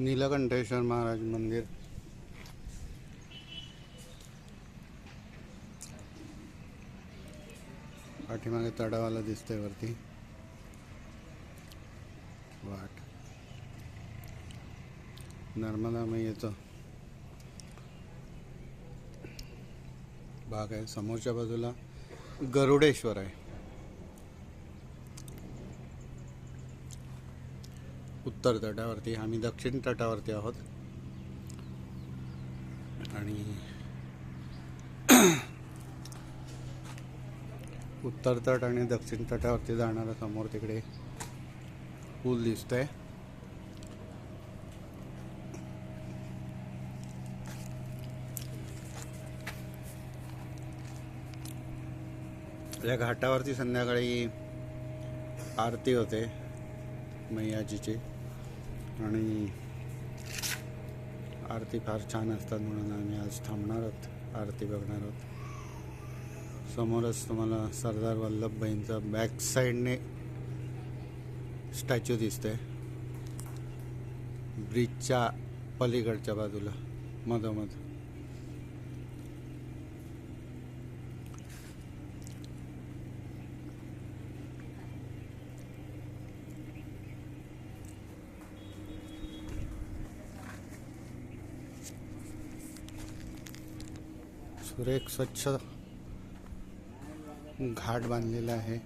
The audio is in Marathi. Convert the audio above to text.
नीलकंठेश्वर महाराज मंदिर। पाठीमागे तडावाला दिसतंय वरती वाट। नर्मदा मैयाचं भाग आहे। समोरच्या बाजूला गरुडेश्वर आहे। उत्तर तटावरती, आम्ही दक्षिण तटावरती आहोत आणि उत्तर तट आणि दक्षिण तटावरती जाणारा समोर तिकडे पूल दिसतोय। या घाटावरती संध्याकाळी आरती होते मैयाजीची आणि आरती फार छान असतात म्हणून आम्ही आज थांबणार आहोत, आरती बघणार आहोत। समोरच तुम्हाला सरदार वल्लभभाईंचा बॅक साईडने स्टॅच्यू दिसतंय, ब्रिजच्या पलीकडच्या बाजूला मधोमध। सुरेख स्वच्छ घाट बांधलेला आहे।